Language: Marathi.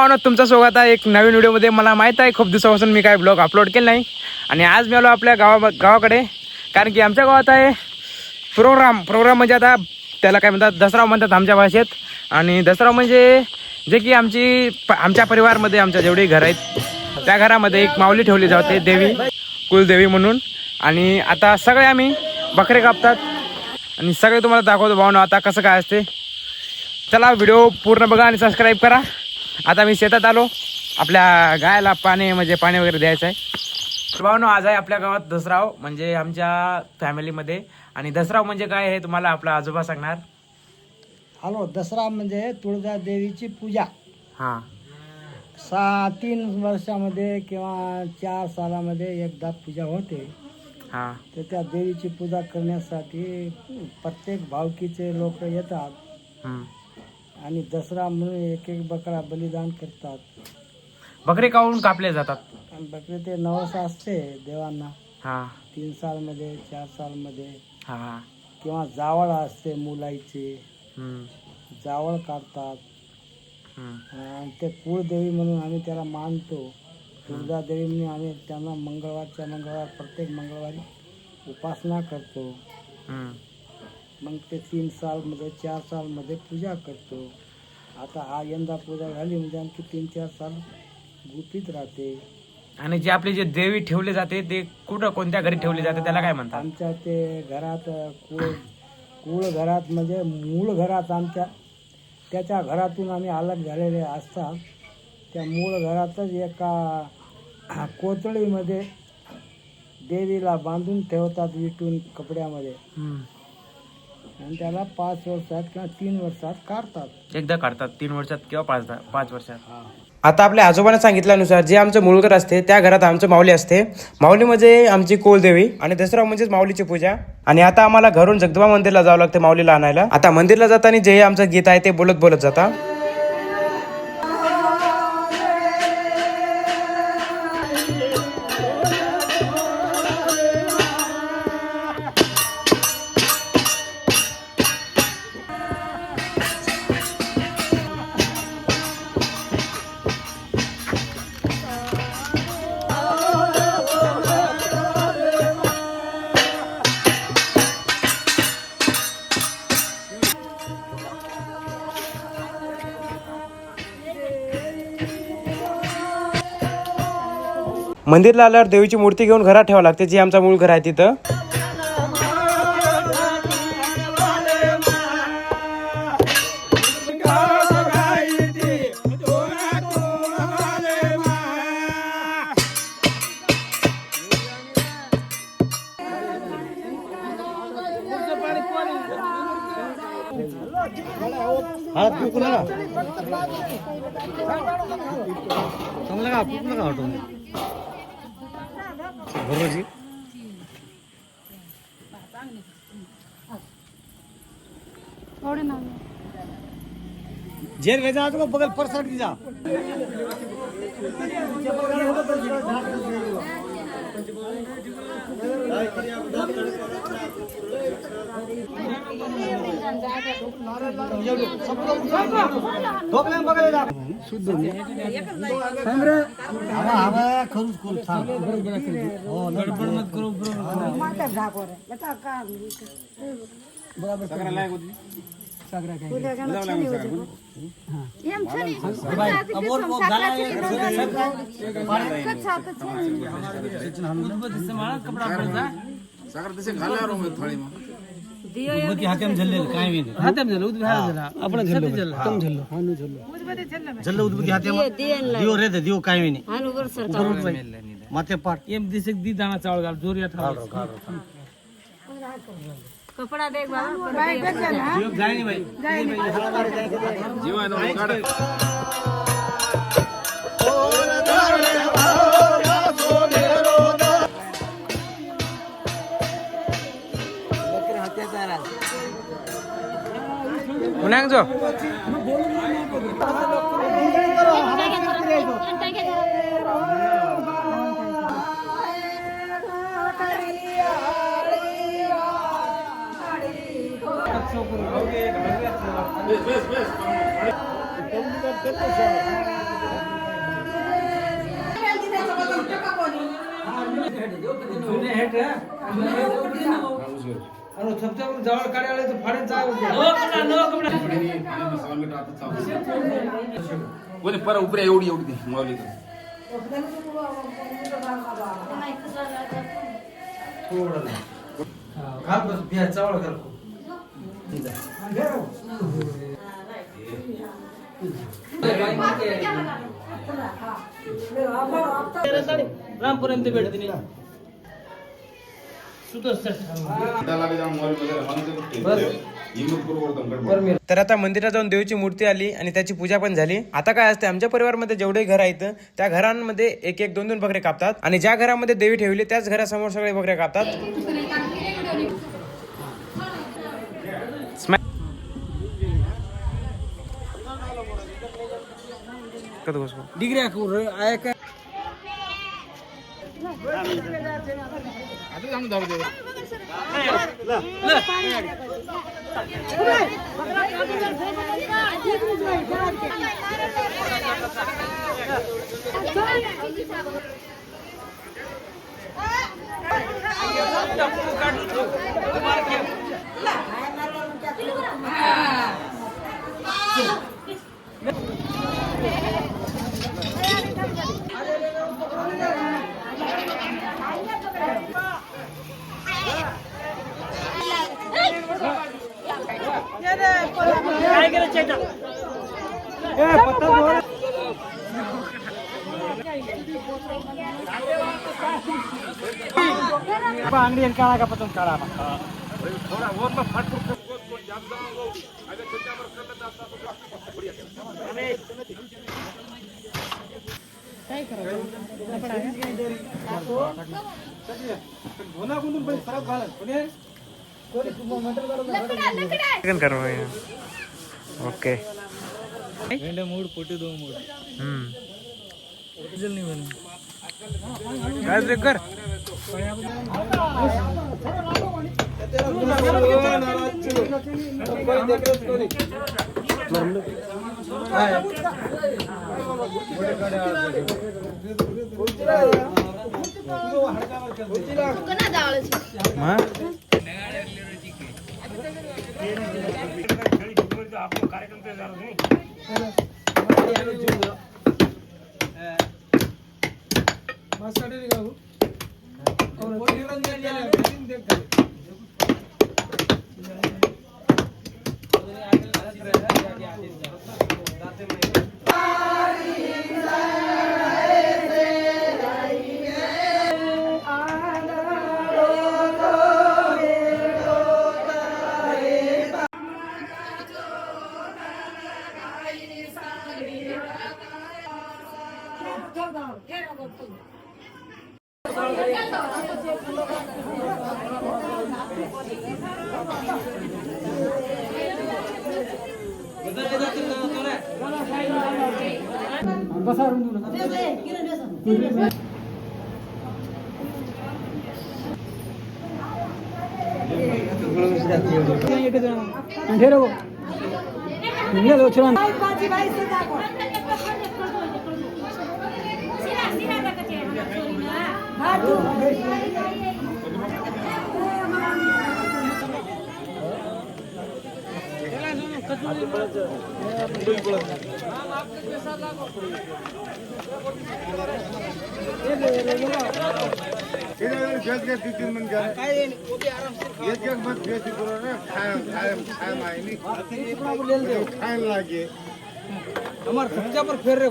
भावना तुमचं स्वागत आहे एक नवीन व्हिडिओमध्ये. मला माहीत आहे खूप दिवसापासून मी काय ब्लॉग अपलोड केला नाही आणि आज मी आलो आपल्या गावाकडे, कारण की आमच्या गावात आहे प्रोग्राम म्हणजे आता त्याला काय म्हणतात, दसरा म्हणतात आमच्या भाषेत. आणि दसरा म्हणजे जे की आमच्या परिवारमध्ये आमच्या जेवढी घर आहेत त्या घरामध्ये एक माऊली ठेवली जाते, देवी, कुलदेवी म्हणून. आणि आता सगळे आम्ही बकरे कापतात आणि सगळे तुम्हाला दाखवतो भावना आता कसं काय असते. चला व्हिडिओ पूर्ण बघा आणि सबस्क्राईब करा. आता मी शेतात आलो, आपल्या गायला पाणी वगैरे द्यायचं आहे. भावनो आज आहे आपल्या गावात दसराव, म्हणजे आमच्या फॅमिलीमध्ये. आणि दसराव म्हणजे काय हे तुम्हाला आपला आजोबा सांगणार. हॅलो, दसरा म्हणजे तुळजा देवीची पूजा. हां, 3 वर्षामध्ये किंवा 4 सालामध्ये एकदा पूजा होते. हां, तर त्या देवीची पूजा करण्यासाठी प्रत्येक भावकीचे लोक येतात आणि दसरा म्हणून एक बकरा बलिदान करतात. बकरे कापले जातात. आणि बकरे ते नवस असते देवांना. हां, 3 सालमध्ये, 4 सालमध्ये. हां, किंवा जावळ असते मुलाईचे, जावळ काढतात. आणि ते कुळदेवी म्हणून आम्ही त्याला मानतो. तुळजा देवी म्हणून आम्ही त्यांना मंगळवार प्रत्येक मंगळवारी उपासना करतो. मग ते 3 सालमध्ये, 4 सालमध्ये पूजा करतो. आता यंदा पूजा झाली म्हणजे आणखी 3-4 साल गुपित राहते. आणि जे आपले जे देवी ठेवले जाते ते कोणत्या घरी ठेवले जाते त्याला काय म्हणतात? आमच्या ते घरात कुळ घरात म्हणजे मूळ घरात आमच्या, त्याच्या घरातून आम्ही अलग झालेले असतात. त्या मूळ घरातच एका कोथळीमध्ये देवीला बांधून ठेवतात, विटून कपड्यामध्ये. आणि त्याला 5 वर्षात किंवा 3 वर्षात काढतात. एकदा काढतात 3 वर्षात किंवा 5 वर्षात. आता आपल्या आजोबांना सांगितल्यानुसार जे आमचं मूळ घर असते त्या घरात आमचं माऊली असते. माऊली म्हणजे आमची कुलदेवी आणि दसरा म्हणजेच माऊलीची पूजा. आणि आता आम्हाला घरून जगदंबा मंदिरला जावं लागतं माऊलीला आणायला. आता मंदिरला जाताना जे आमचं गीत आहे ते बोलत जाता. मंदिरला आल्यावर देवीची मूर्ती घेऊन घरात ठेवावं लागते, जे आमचा मूळ घर आहे तिथं. जेल घ्यायचा तो बगल परसाट जा. कपड़ा देख बाबा उन्हांगजो Bes. जवळ काढायला तर फाडे कोणी पर उपरे एवढी ती माऊली घाल बस बिया चावळ घाल रामपर्यंत भेटते तर आता मंदिरात जाऊन देवीची मूर्ती आली आणि त्याची पूजा पण झाली. आता काय असते आमच्या परिवारामध्ये जेवढे घर आहेत त्या घरांमध्ये एक एक दोन दोन बकरे कापतात आणि ज्या घरामध्ये देवी ठेवली त्याच घरासमोर सगळे बकरे कापतात. डिग्री आहे का अंगडी काढा का पतंग काढा ओके मूड पोटी दो मूड काय कर हमारे खर्चा पर फेर